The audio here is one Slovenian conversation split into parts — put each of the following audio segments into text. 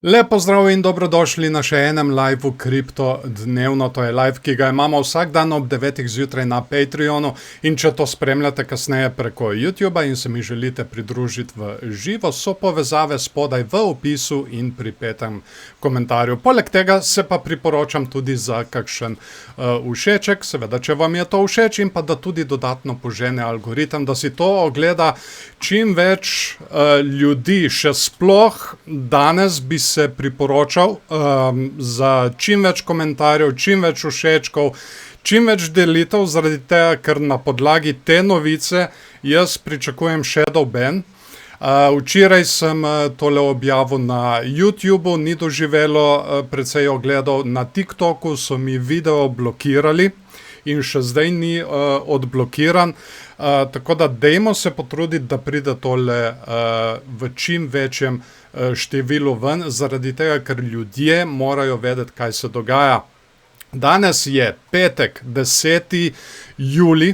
Lepo zdrav in dobrodošli na še enem liveu Kripto dnevno. To je live, ki ga imamo vsak dan ob 9 zjutraj na Patreonu. In če to spremljate kasneje preko YouTubea in se mi želite pridružiti v živo, so povezave spodaj v opisu in pripetem komentarju. Poleg tega se pa priporočam tudi za kakšen všeček, seveda, če vam je to všeč in pa da tudi dodatno požene algoritem, da si to ogleda čim več ljudi. Še sploh danes bi se priporočal za čim več komentarjev, čim več všečkov, čim več delitev, zaradi tega, ker na podlagi te novice jaz pričakujem shadow ban. Včeraj sem tole objavil na YouTubeu, ni doživelo precej ogledov, na TikToku so mi video blokirali in še zdaj ni odblokiran. Tako da dajmo se potruditi, da pride tole v čim večjem številu ven, zaradi tega, ker ljudje morajo vedeti, kaj se dogaja. Danes je petek, 10. julij,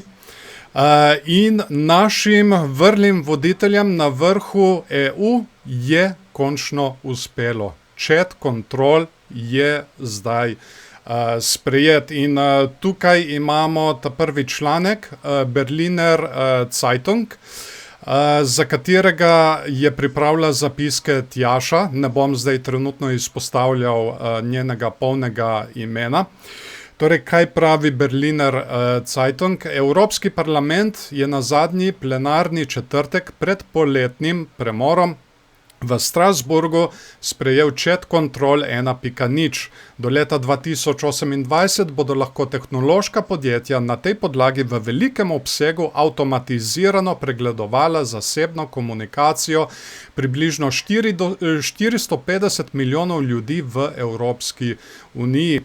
in našim vrlim voditeljem na vrhu EU je končno uspelo. Chat control je zdaj sprejet in tukaj imamo ta prvi članek, Berliner Zeitung, za katerega je pripravila zapiske Tjaša. Ne bom zdaj trenutno izpostavljal njenega polnega imena. Torej, kaj pravi Berliner Zeitung? Evropski parlament je na zadnji plenarni četrtek pred poletnim premorom v Strasburgu sprejel chat control 1.0. Do leta 2028 bodo lahko tehnološka podjetja na tej podlagi v velikem obsegu avtomatizirano pregledovala zasebno komunikacijo približno 450 milijonov ljudi v Evropski uniji.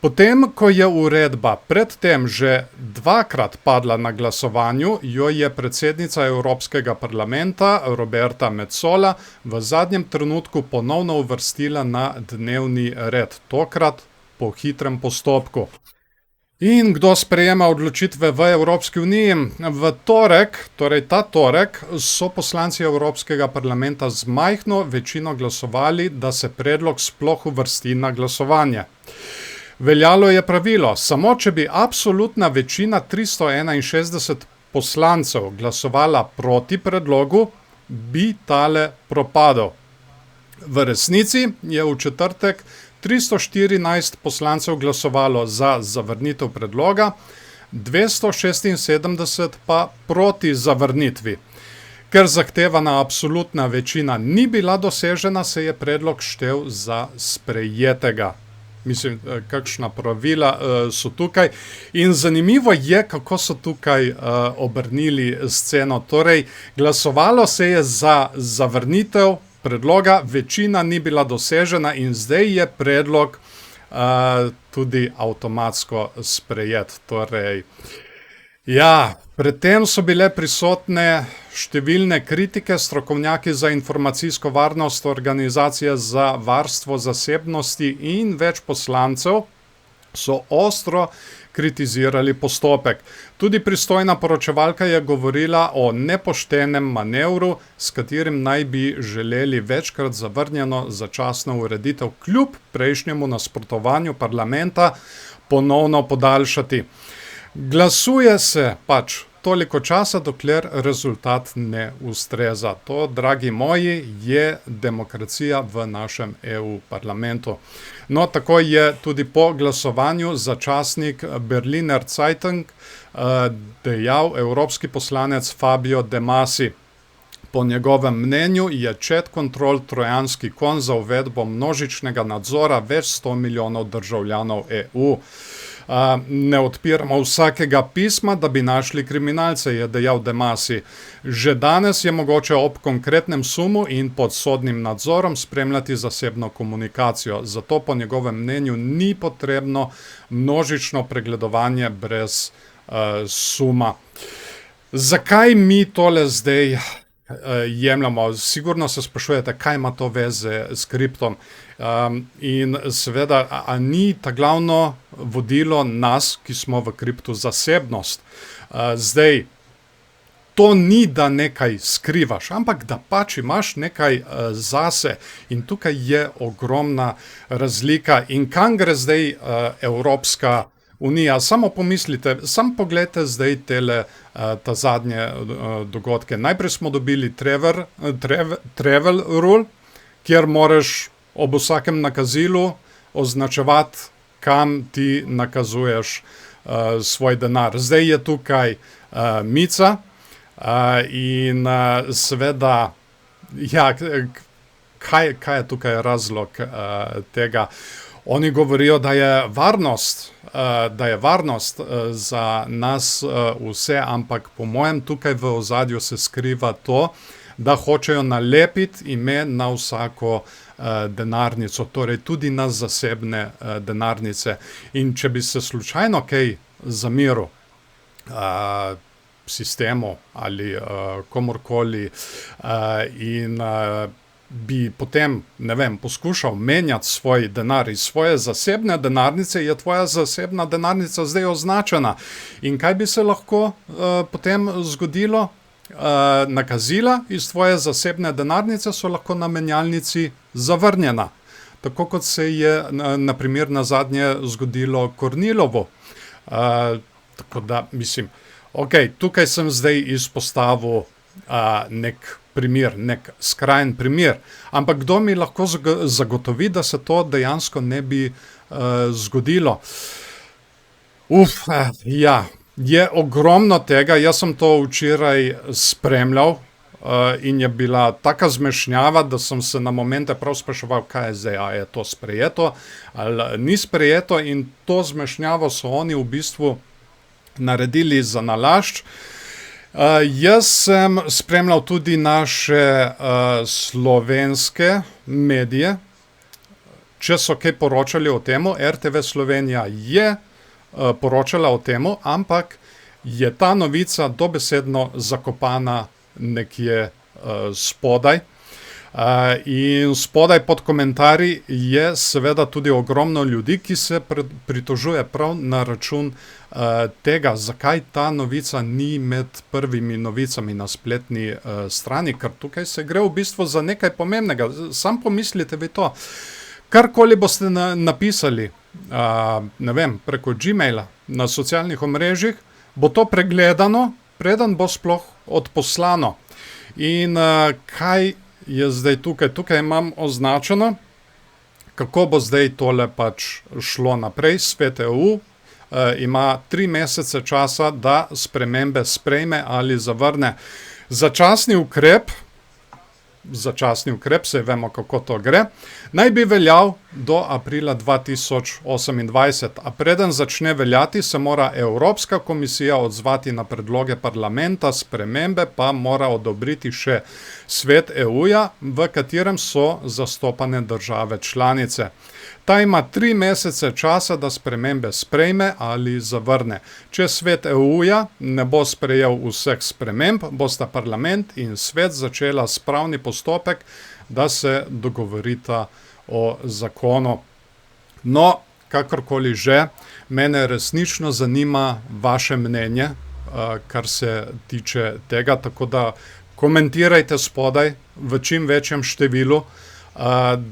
Potem, ko je uredba predtem že dvakrat padla na glasovanju, jo je predsednica Evropskega parlamenta Roberta Metsola v zadnjem trenutku ponovno uvrstila na dnevni red, tokrat po hitrem postopku. In kdo sprejema odločitve v Evropski uniji? V torek, torej ta torek, so poslanci Evropskega parlamenta z majhno večino glasovali, da se predlog sploh uvrsti na glasovanje. Veljalo je pravilo, samo če bi absolutna večina 361 poslancev glasovala proti predlogu, bi tale propadel. V resnici je v četrtek 314 poslancev glasovalo za zavrnitev predloga, 276 pa proti zavrnitvi. Ker zahtevana absolutna večina ni bila dosežena, se je predlog štel za sprejetega. Mislim, kakšna pravila so tukaj. In zanimivo je, kako so tukaj obrnili sceno. Torej, glasovalo se je za zavrnitev predloga, večina ni bila dosežena in zdaj je predlog tudi avtomatsko sprejet. Torej, ja, predtem so bile prisotne številne kritike, strokovnjaki za informacijsko varnost, organizacije za varstvo zasebnosti in več poslancev so ostro kritizirali postopek. Tudi pristojna poročevalka je govorila o nepoštenem manevru, s katerim naj bi želeli večkrat zavrnjeno začasno ureditev kljub prejšnjemu nasprotovanju parlamenta ponovno podaljšati. Glasuje se pač toliko časa, dokler rezultat ne ustreza. To, dragi moji, je demokracija v našem EU parlamentu. No, tako je tudi po glasovanju za časnik Berliner Zeitung dejal evropski poslanec Fabio De Masi. Po njegovem mnenju je chat control trojanski konj za uvedbo množičnega nadzora več 100 milijonov državljanov EU. Ne odpiramo vsakega pisma, da bi našli kriminalce, je dejal De Masi. Že danes je mogoče ob konkretnem sumu in pod sodnim nadzorom spremljati zasebno komunikacijo. Zato po njegovem mnenju ni potrebno množično pregledovanje brez suma. Zakaj mi tole zdaj jemljamo? Sigurno se sprašujete, kaj ima to veze s kriptom. In seveda, a ni ta glavno vodilo nas, ki smo v kriptu, zasebnost? Zdaj, to ni, da nekaj skrivaš, ampak da pač imaš nekaj zase in tukaj je ogromna razlika. In kam gre zdaj Evropska unija? Samo pomislite, samo pogledajte zdaj ta zadnje dogodke. Najprej smo dobili travel rule, kjer moraš ob vsakem nakazilu označevati, kam ti nakazuješ svoj denar. Zdaj je tukaj Mica in seveda, ja, kaj je tukaj razlog tega? Oni govorijo, da je varnost za nas vse, ampak po mojem tukaj v ozadju se skriva to, da hočejo nalepiti ime na vsako denarnico, torej tudi na zasebne denarnice. In če bi se slučajno kaj zameril sistemu ali komorkoli in bi potem, ne vem, poskušal menjati svoj denar iz svoje zasebne denarnice, je tvoja zasebna denarnica zdaj označena. In kaj bi se lahko potem zgodilo? Nakazila iz tvoje zasebne denarnice so lahko na menjalnici zavrnjena. Tako kot se je na primer nazadnje zgodilo Kornilovu. Tako da, mislim, ok, tukaj sem zdaj izpostavil nek primer, nek skrajen primer, ampak kdo mi lahko zagotovi, da se to dejansko ne bi zgodilo? Ja, je ogromno tega, jaz sem to včeraj spremljal in je bila taka zmešnjava, da sem se na momente prav spraševal, kaj je zdaj, a je to sprejeto ali ni sprejeto, in to zmešnjavo so oni v bistvu naredili za nalašč. Jaz sem spremljal tudi naše slovenske medije, če so kaj poročali o temu. RTV Slovenija je poročala o temu, ampak je ta novica dobesedno zakopana nekje spodaj. In spodaj pod komentarji je seveda tudi ogromno ljudi, ki se pritožuje prav na račun tega, zakaj ta novica ni med prvimi novicami na spletni strani, ker tukaj se gre v bistvu za nekaj pomembnega. Sam pomislite vi to. Karkoli boste napisali, ne vem, preko Gmaila, na socialnih omrežjih, bo to pregledano, preden bo sploh odposlano. In kaj je zdaj tukaj? Tukaj imam označeno, kako bo zdaj tole pač šlo naprej. Svet EU ima 3 mesece časa, da spremembe sprejme ali zavrne. Začasni ukrep, saj vemo, kako to gre, naj bi veljal do aprila 2028. A preden začne veljati, se mora Evropska komisija odzvati na predloge parlamenta, spremembe pa mora odobriti še Svet EU-ja, v katerem so zastopane države članice. Ta ima 3 mesece časa, da spremembe sprejme ali zavrne. Če Svet EU-ja ne bo sprejel vseh sprememb, bosta parlament in svet začela spravni postopek, da se dogovorita o zakonu. No, kakorkoli že, mene resnično zanima vaše mnenje, kar se tiče tega, tako da komentirajte spodaj v čim večjem številu,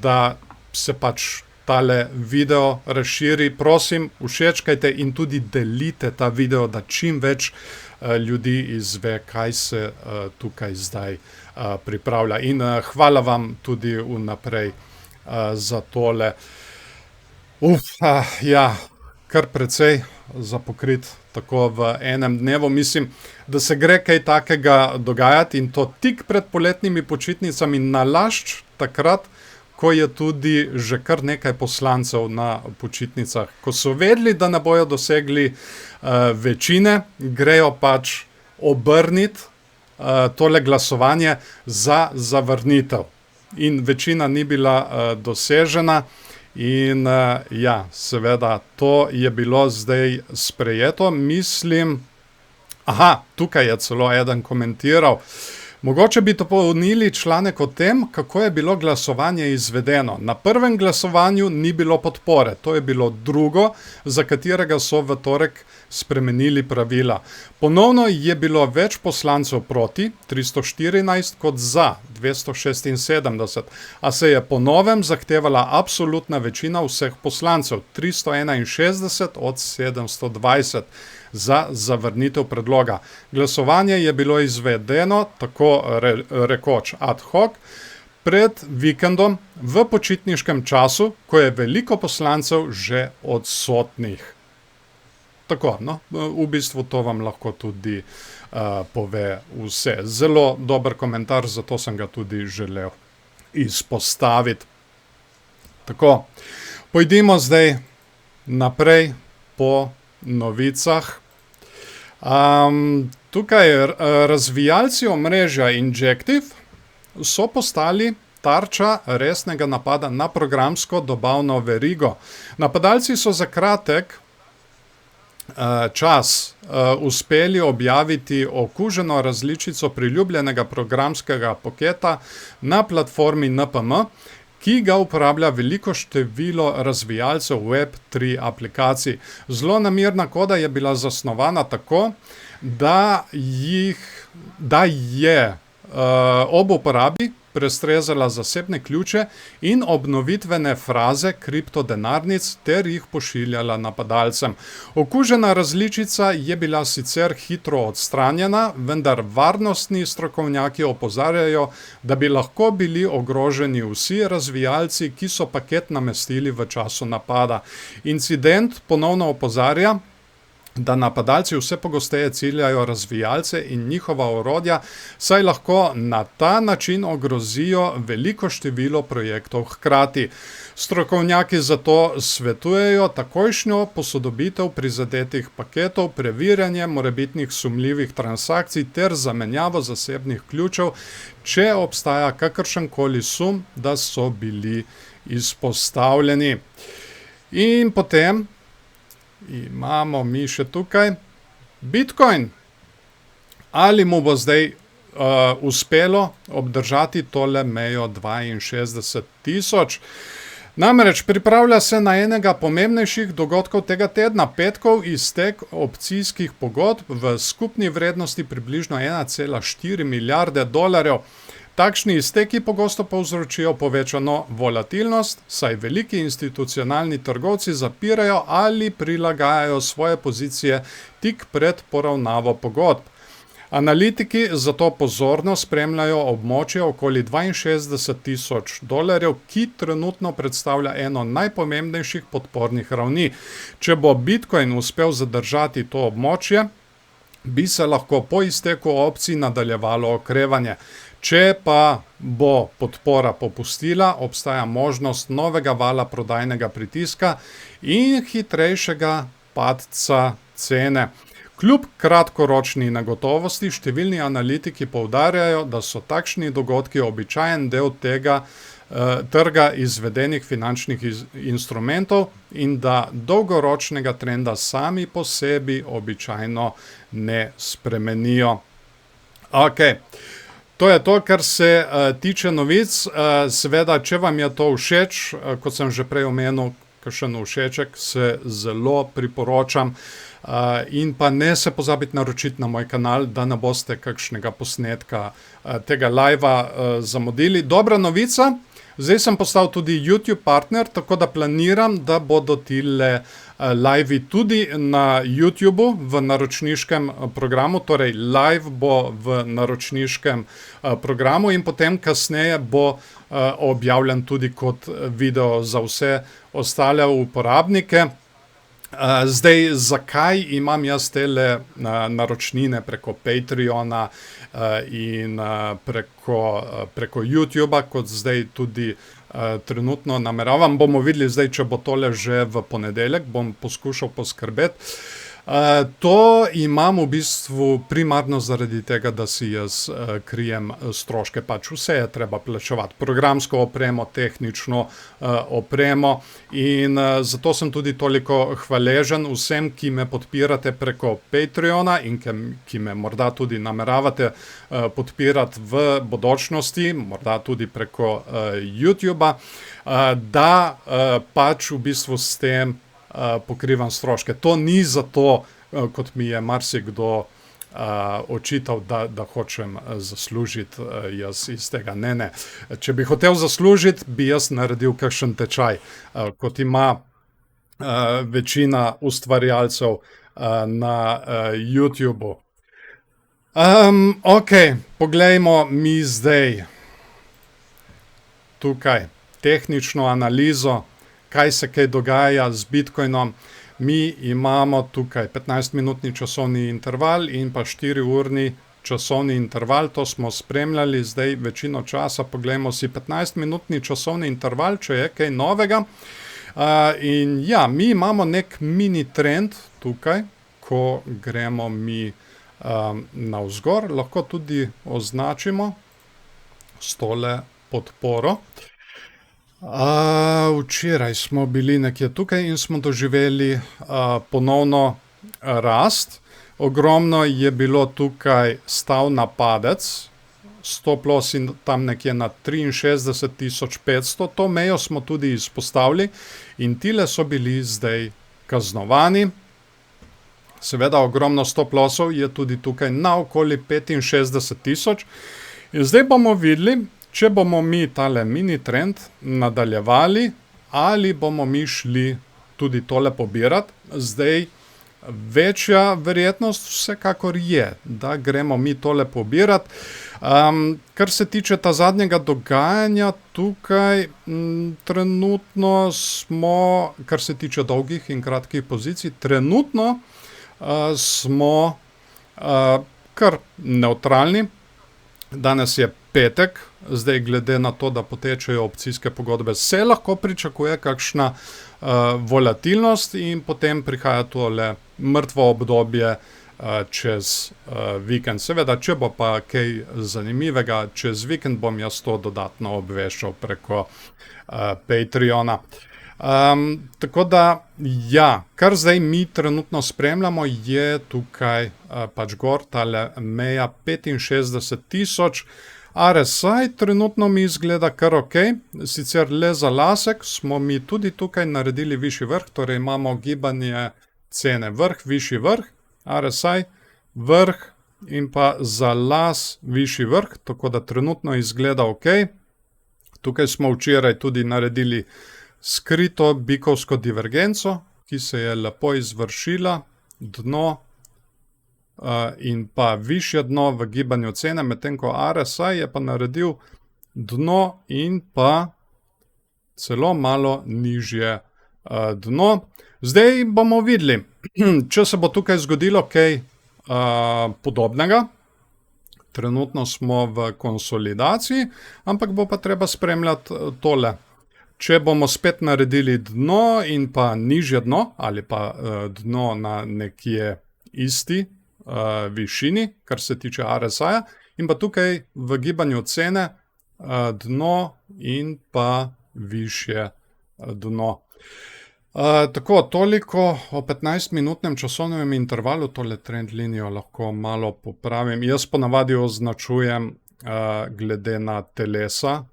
da se pač tale video razširi. Prosim, všečkajte in tudi delite ta video, da čim več ljudi izve, kaj se tukaj zdaj pripravlja. In hvala vam tudi vnaprej za tole. Ja, kar precej za pokrit tako v enem dnevu. Mislim, da se gre kaj takega dogajati, in to tik pred poletnimi počitnicami, nalašč takrat, ko je tudi že kar nekaj poslancev na počitnicah. Ko so vedeli, da ne bojo dosegli večine, grejo pač obrniti tole glasovanje za zavrnitev. In večina ni bila dosežena. In ja, seveda, to je bilo zdaj sprejeto. Mislim, tukaj je celo eden komentiral, Mogoče bi dopolnili članek o tem, kako je bilo glasovanje izvedeno. Na prvem glasovanju ni bilo podpore, to je bilo drugo, za katerega so v torek spremenili pravila. Ponovno je bilo več poslancev proti, 314, kot za, 276, a se je po novem zahtevala absolutna večina vseh poslancev, 361 od 720, za zavrnitev predloga. Glasovanje je bilo izvedeno tako rekoč ad hoc pred vikendom v počitniškem času, ko je veliko poslancev že odsotnih. Tako, no, v bistvu to vam lahko tudi pove vse. Zelo dober komentar, zato sem ga tudi želel izpostaviti. Tako, pojdimo zdaj naprej po novicah. Tukaj razvijalci omrežja Injective so postali tarča resnega napada na programsko dobavno verigo. Napadalci so za kratek čas uspeli objaviti okuženo različico priljubljenega programskega paketa na platformi NPM, ki ga uporablja veliko število razvijalcev Web3 aplikacij. Zlonamerna koda je bila zasnovana tako, da je ob uporabi prestrezala zasebne ključe in obnovitvene fraze kriptodenarnic ter jih pošiljala napadalcem. Okužena različica je bila sicer hitro odstranjena, vendar varnostni strokovnjaki opozarjajo, da bi lahko bili ogroženi vsi razvijalci, ki so paket namestili v času napada. Incident ponovno opozarja, da napadalci vse pogosteje ciljajo razvijalce in njihova orodja, saj lahko na ta način ogrozijo veliko število projektov hkrati. Strokovnjaki zato svetujejo takojšnjo posodobitev prizadetih paketov, preverjanje morebitnih sumljivih transakcij ter zamenjavo zasebnih ključev, če obstaja kakršenkoli sum, da so bili izpostavljeni. In potem imamo mi še tukaj Bitcoin. Ali mu bo zdaj uspelo obdržati tole mejo 62 tisoč? Namreč pripravlja se na enega pomembnejših dogodkov tega tedna, petkov iztek opcijskih pogodb v skupni vrednosti približno 1,4 milijarde dolarjev. Takšni izteki pogosto povzročijo povečano volatilnost, saj veliki institucionalni trgovci zapirajo ali prilagajajo svoje pozicije tik pred poravnavo pogodb. Analitiki zato pozorno spremljajo območje okoli 62 tisoč dolarjev, ki trenutno predstavlja eno najpomembnejših podpornih ravni. Če bo Bitcoin uspel zadržati to območje, bi se lahko po izteku opcij nadaljevalo okrevanje. Če pa bo podpora popustila, obstaja možnost novega vala prodajnega pritiska in hitrejšega padca cene. Kljub kratkoročni negotovosti, številni analitiki poudarjajo, da so takšni dogodki običajen del tega trga izvedenih finančnih instrumentov in da dolgoročnega trenda sami po sebi običajno ne spremenijo. Okej. To je to, kar se tiče novic. Seveda, če vam je to všeč, kot sem že prej omenil, kakšen všeček, se zelo priporočam. In pa ne se pozabiti naročiti na moj kanal, da ne boste kakšnega posnetka tega livea zamudili. Dobra novica, zdaj sem postal tudi YouTube partner, tako da planiram, da bodo tile live tudi na YouTubu v naročniškem programu, torej live bo v naročniškem programu in potem kasneje bo objavljen tudi kot video za vse ostale uporabnike. Zdaj, zakaj imam jaz tele naročnine preko Patreona in preko YouTuba, kot zdaj tudi trenutno nameravam. Bomo videli zdaj, če bo tole že v ponedeljek, bom poskušal poskrbeti. To imam v bistvu primarno zaradi tega, da si jaz krijem stroške, pač vse je treba plačevati, programsko opremo, tehnično opremo in zato sem tudi toliko hvaležen vsem, ki me podpirate preko Patreona in ki me morda tudi nameravate podpirati v bodočnosti, morda tudi preko YouTuba, da pač v bistvu s tem pokrivam stroške. To ni zato, kot mi je marsikdo očital, da hočem zaslužiti jaz iz tega. Ne. Če bi hotel zaslužiti, bi jaz naredil kakšen tečaj, kot ima večina ustvarjalcev na YouTubu. Ok, poglejmo mi zdaj tukaj tehnično analizo, kaj se kaj dogaja z Bitcoinom. Mi imamo tukaj 15-minutni časovni interval in pa 4-urni časovni interval, to smo spremljali zdaj večino časa. Poglejmo si 15-minutni časovni interval, če je kaj novega. In ja, mi imamo nek mini trend tukaj, ko gremo mi navzgor, lahko tudi označimo s tole podporo. Včeraj smo bili nekje tukaj in smo doživeli ponovno rast. Ogromno je bilo tukaj stav na padec, stop loss in tam nekje na 63.500, to mejo smo tudi izpostavili in tile so bili zdaj kaznovani. Seveda ogromno stop lossov je tudi tukaj na okoli 65.000 in zdaj bomo videli, če bomo mi tale mini trend nadaljevali ali bomo mi šli tudi tole pobirati. Zdaj večja verjetnost vsekakor je, da gremo mi tole pobirati. Kar se tiče ta zadnjega dogajanja tukaj, trenutno smo, kar se tiče dolgih in kratkih pozicij, trenutno smo kar nevtralni. Danes je petek, zdaj glede na to, da potečejo opcijske pogodbe, se lahko pričakuje kakšna volatilnost in potem prihaja tole mrtvo obdobje čez vikend. Seveda, če bo pa kaj zanimivega čez vikend, bom jaz to dodatno obveščal preko Patreona. Tako da, ja, kar zdaj mi trenutno spremljamo, je tukaj pač gor tale meja 65.000. RSI trenutno mi izgleda kar ok, sicer le za lasek smo mi tudi tukaj naredili višji vrh, torej imamo gibanje cene vrh, višji vrh, RSI, vrh in pa za las višji vrh, tako da trenutno izgleda ok. Tukaj smo včeraj tudi naredili skrito bikovsko divergenco, ki se je lepo izvršila, dno in pa višje dno v gibanju cene, medtem ko RSI je pa naredil dno in pa celo malo nižje dno. Zdaj bomo videli, če se bo tukaj zgodilo kaj podobnega. Trenutno smo v konsolidaciji, ampak bo pa treba spremljati tole. Če bomo spet naredili dno in pa nižje dno, ali pa dno na nekje isti višini, kar se tiče RSI-ja, in pa tukaj v gibanju cene dno in pa višje dno. Tako, toliko o 15-minutnem časovnem intervalu, tole trend linijo lahko malo popravim. Jaz ponavadi označujem glede na telesa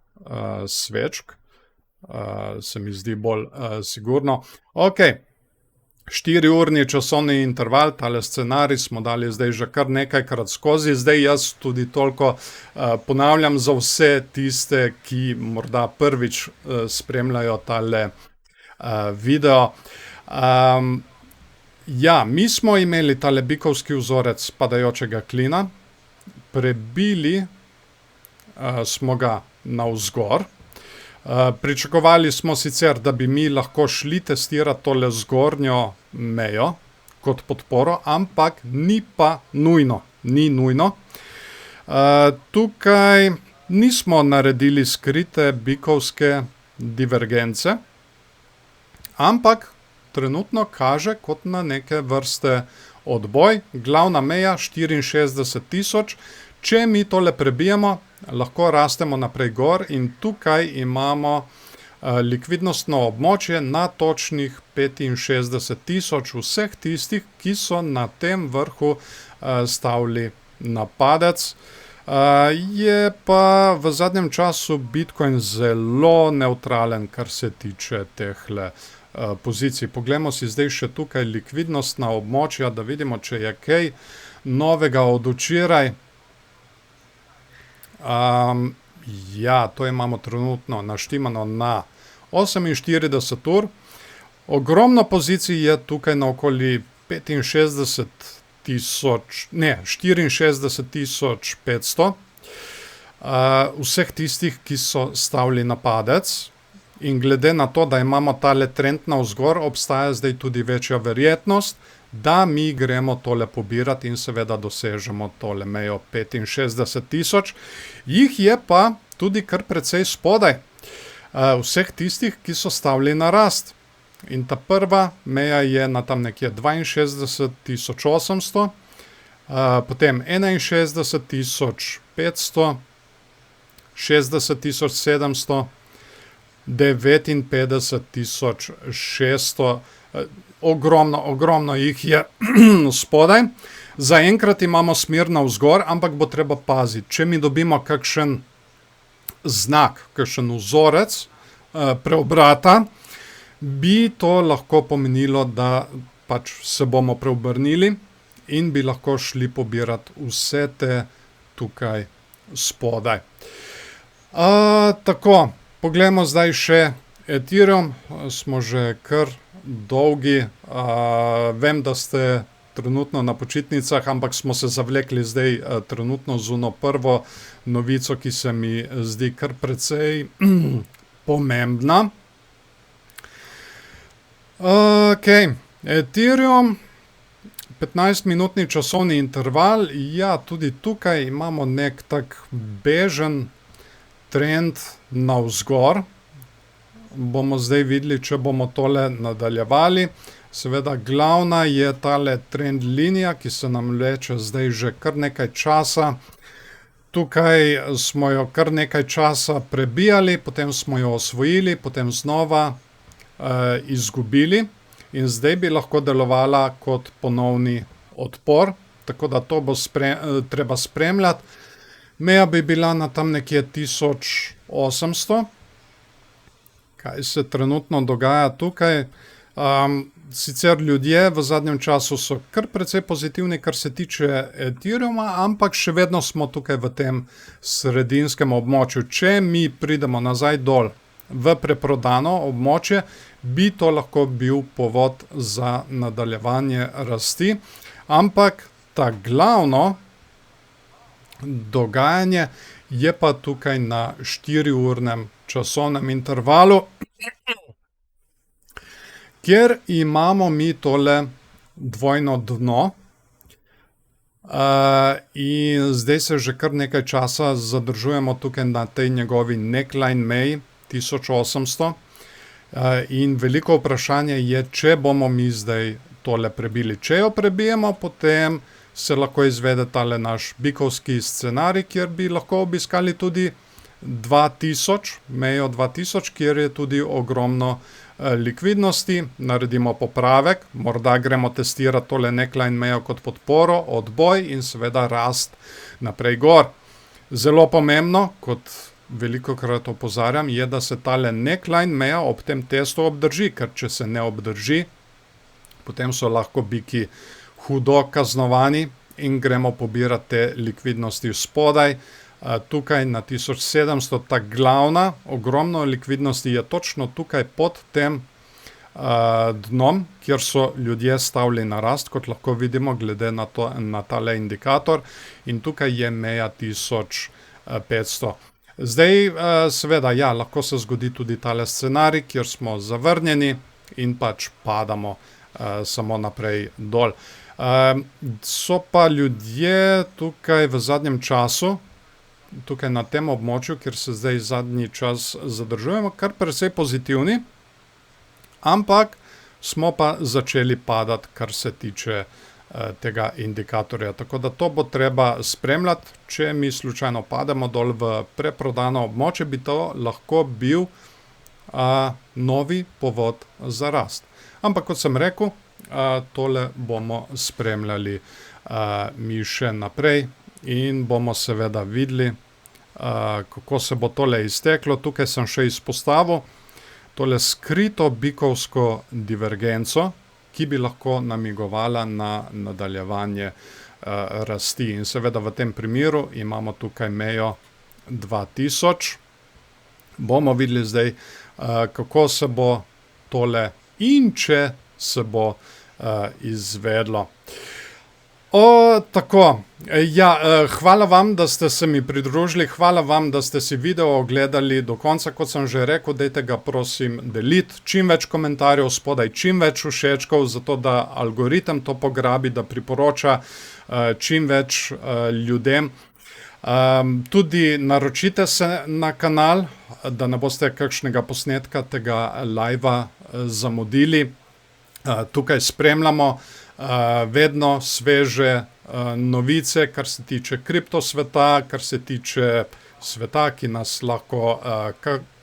svečk, se mi zdi bolj sigurno. Ok, 4-urni časovni interval, tale scenarij smo dali zdaj že kar nekajkrat skozi, zdaj jaz tudi toliko ponavljam za vse tiste, ki morda prvič spremljajo tale video. Ja, mi smo imeli tale bikovski vzorec padajočega klina, prebili smo ga navzgor. Pričakovali smo sicer, da bi mi lahko šli testirati tole zgornjo mejo kot podporo, ampak ni pa nujno. Ni nujno. Tukaj nismo naredili skrite bikovske divergence, ampak trenutno kaže kot na neke vrste odboj. Glavna meja 64 tisoč. Če mi tole prebijemo, lahko rastemo naprej gor in tukaj imamo likvidnostno območje na točnih 65 tisoč vseh tistih, ki so na tem vrhu stavili na padec. Je pa v zadnjem času Bitcoin zelo nevtralen, kar se tiče tehle pozicij. Poglejmo si zdaj še tukaj likvidnostna območja, da vidimo, če je kaj novega od včeraj. Ja, to imamo trenutno naštimano na 48 ur. Ogromno pozicij je tukaj na okoli 64,500 vseh tistih, ki so stavili na padec. In glede na to, da imamo tale trend navzgor, obstaja zdaj tudi večja verjetnost, da mi gremo tole pobirati in seveda dosežemo tole mejo 65 tisoč. Jih je pa tudi kar precej spodaj vseh tistih, ki so stavili na rast. In ta prva meja je na tam nekje 62,800, potem 61,500, 60,700, 59,600, ogromno jih je spodaj. Zaenkrat imamo smer navzgor, ampak bo treba paziti. Če mi dobimo kakšen znak, kakšen vzorec preobrata, bi to lahko pomenilo, da pač se bomo preobrnili in bi lahko šli pobirati vse te tukaj spodaj. Tako, poglejmo zdaj še Ethereum. Smo že kar dolgi. Vem, da ste trenutno na počitnicah, ampak smo se zavlekli zdaj trenutno z ono prvo novico, ki se mi zdi kar precej pomembna. Ethereum, 15-minutni časovni interval. Ja, tudi tukaj imamo nek tak bežen trend navzgor. Bomo zdaj videli, če bomo tole nadaljevali. Seveda glavna je tale trend linija, ki se nam vleče zdaj že kar nekaj časa. Tukaj smo jo kar nekaj časa prebijali, potem smo jo osvojili, potem znova izgubili in zdaj bi lahko delovala kot ponovni odpor, tako da to bo treba spremljati. Meja bi bila na tam nekje 1800. Kaj se trenutno dogaja tukaj? Sicer ljudje v zadnjem času so kar precej pozitivni, kar se tiče Ethereuma, ampak še vedno smo tukaj v tem sredinskem območju. Če mi pridemo nazaj dol v preprodano območje, bi to lahko bil povod za nadaljevanje rasti, ampak ta glavno dogajanje je pa tukaj na 4-urnem časovnem intervalu, kjer imamo mi tole dvojno dno in zdaj se že kar nekaj časa zadržujemo tukaj na tej njegovi neckline meji 1800 in veliko vprašanje je, če bomo mi zdaj tole prebili. Če jo prebijemo, potem se lahko izvede tale naš bikovski scenarij, kjer bi lahko obiskali tudi 2000, mejo 2000, kjer je tudi ogromno likvidnosti. Naredimo popravek, morda gremo testirati tole neckline mejo kot podporo, odboj in seveda rast naprej gor. Zelo pomembno, kot velikokrat opozarjam, je, da se tale neckline meja ob tem testu obdrži, ker če se ne obdrži, potem so lahko biki hudo kaznovani in gremo pobirati te likvidnosti spodaj. Tukaj na 1700, ta glavna, ogromno likvidnosti je točno tukaj pod tem dnom, kjer so ljudje stavili na rast, kot lahko vidimo glede na tale indikator, in tukaj je meja 1500. Zdaj, seveda, ja, lahko se zgodi tudi tale scenarij, kjer smo zavrnjeni in pač padamo samo naprej dol. So pa ljudje tukaj v zadnjem času, tukaj na tem območju, kjer se zdaj zadnji čas zadržujemo, kar precej pozitivni, ampak smo pa začeli padati, kar se tiče tega indikatorja. Tako da to bo treba spremljati. Če mi slučajno pademo dol v preprodano območje, bi to lahko bil novi povod za rast. Ampak kot sem rekel, tole bomo spremljali mi še naprej in bomo seveda videli, kako se bo tole izteklo. Tukaj sem še izpostavil tole skrito bikovsko divergenco, ki bi lahko namigovala na nadaljevanje rasti. In seveda v tem primeru imamo tukaj mejo 2000. Bomo videli zdaj, kako se bo tole in če se bo izvedlo. Tako. Ja, hvala vam, da ste se mi pridružili, hvala vam, da ste si video ogledali do konca. Kot sem že rekel, dajte ga prosim deliti, čim več komentarjev spodaj, čim več všečkov, zato da algoritem to pograbi, da priporoča čim več ljudem. Tudi naročite se na kanal, da ne boste kakšnega posnetka tega live zamudili. Tukaj spremljamo vedno sveže novice, kar se tiče kriptosveta, kar se tiče sveta, ki nas lahko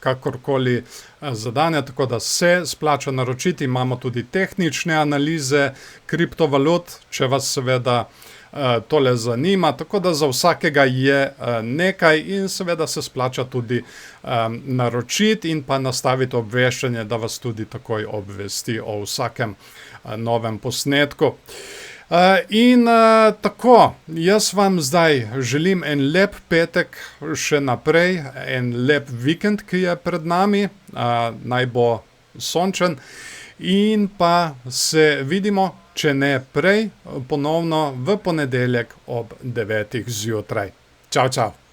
kakorkoli zadane, tako da se splača naročiti. Imamo tudi tehnične analize kriptovalut, če vas seveda tole zanima, tako da za vsakega je nekaj in seveda se splača tudi naročiti in pa nastaviti obveščanje, da vas tudi takoj obvesti o vsakem novem posnetku. In tako, jaz vam zdaj želim en lep petek še naprej, en lep vikend, ki je pred nami, naj bo sončen in pa se vidimo, če ne prej, ponovno v ponedeljek ob 9. zjutraj. Čau, čau!